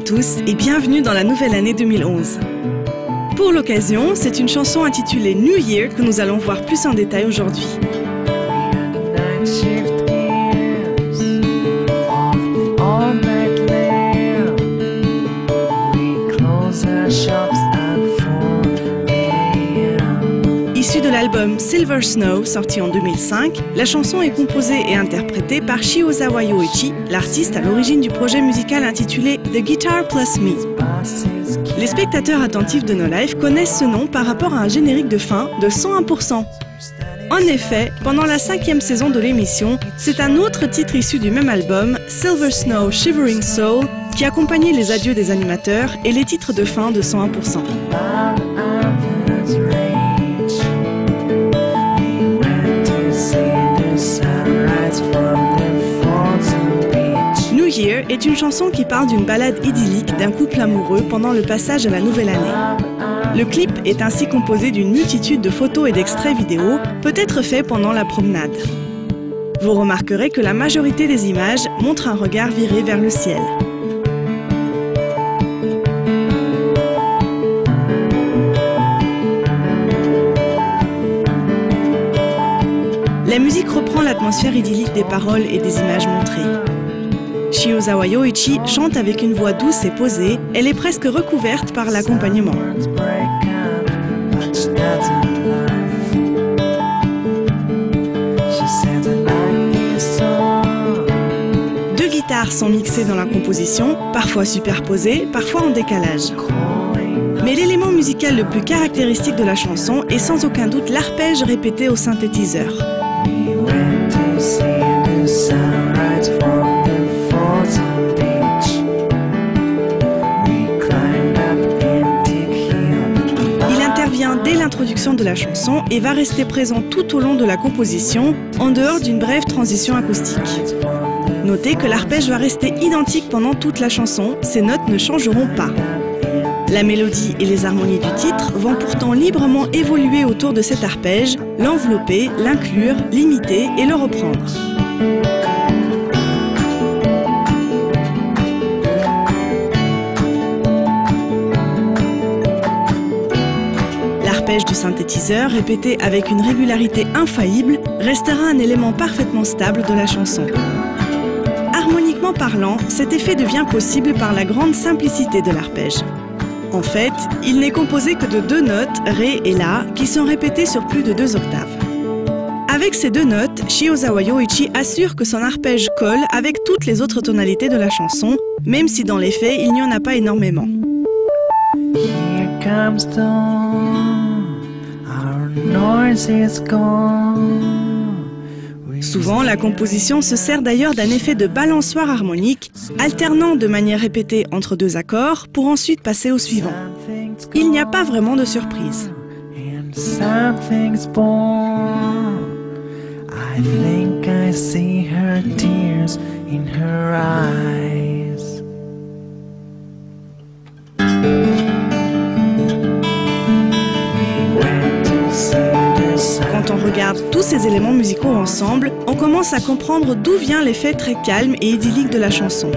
à tous et bienvenue dans la nouvelle année 2011. Pour l'occasion, c'est une chanson intitulée New Year que nous allons voir plus en détail aujourd'hui. Issue de l'album Silver Snow, sorti en 2005, la chanson est composée et interprétée par Shiozawa Yoichi, l'artiste à l'origine du projet musical intitulé The Guitar Plus Me. Les spectateurs attentifs de No Life connaissent ce nom par rapport à un générique de fin de 101%. En effet, pendant la 5e saison de l'émission, c'est un autre titre issu du même album, Silver Snow Shivering Soul, qui accompagnait les adieux des animateurs et les titres de fin de 101%. New Year est une chanson qui parle d'une balade idyllique d'un couple amoureux pendant le passage à la nouvelle année. Le clip est ainsi composé d'une multitude de photos et d'extraits vidéo, peut-être faits pendant la promenade. Vous remarquerez que la majorité des images montrent un regard viré vers le ciel. La musique reprend l'atmosphère idyllique des paroles et des images montrées. Shiozawa Yoichi chante avec une voix douce et posée, elle est presque recouverte par l'accompagnement. Deux guitares sont mixées dans la composition, parfois superposées, parfois en décalage. Mais l'élément musical le plus caractéristique de la chanson est sans aucun doute l'arpège répété au synthétiseur. Il intervient dès l'introduction de la chanson et va rester présent tout au long de la composition, en dehors d'une brève transition acoustique. Notez que l'arpège va rester identique pendant toute la chanson, ses notes ne changeront pas. La mélodie et les harmonies du titre vont pourtant librement évoluer autour de cet arpège, l'envelopper, l'inclure, l'imiter et le reprendre. L'arpège du synthétiseur, répété avec une régularité infaillible, restera un élément parfaitement stable de la chanson. Harmoniquement parlant, cet effet devient possible par la grande simplicité de l'arpège. En fait, il n'est composé que de deux notes, Ré et La, qui sont répétées sur plus de 2 octaves. Avec ces deux notes, Shiozawa Yoichi assure que son arpège colle avec toutes les autres tonalités de la chanson, même si dans les faits, il n'y en a pas énormément. Here comes dawn, our noise is gone. Souvent, la composition se sert d'ailleurs d'un effet de balançoire harmonique, alternant de manière répétée entre 2 accords pour ensuite passer au suivant. Il n'y a pas vraiment de surprise. Quand on regarde tous ces éléments musicaux ensemble, on commence à comprendre d'où vient l'effet très calme et idyllique de la chanson.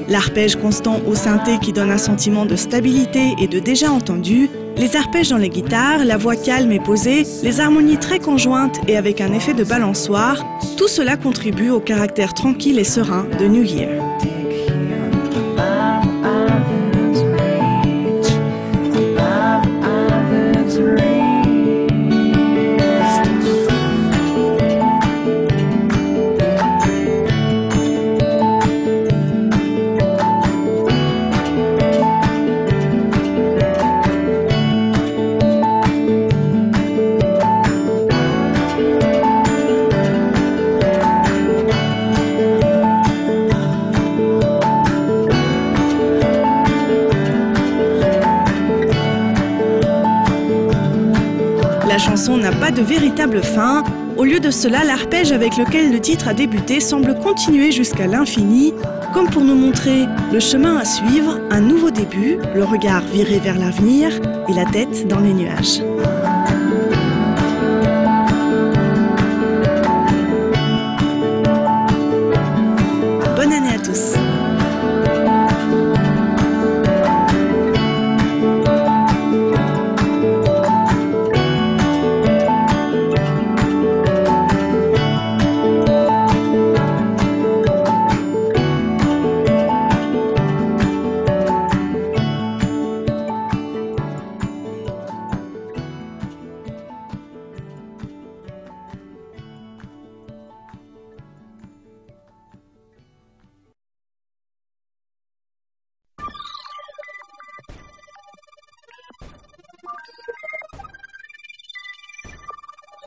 L'arpège constant au synthé qui donne un sentiment de stabilité et de déjà entendu, les arpèges dans les guitares, la voix calme et posée, les harmonies très conjointes et avec un effet de balançoire, tout cela contribue au caractère tranquille et serein de New Year. La chanson n'a pas de véritable fin. Au lieu de cela, l'arpège avec lequel le titre a débuté semble continuer jusqu'à l'infini, comme pour nous montrer le chemin à suivre, un nouveau début, le regard viré vers l'avenir et la tête dans les nuages.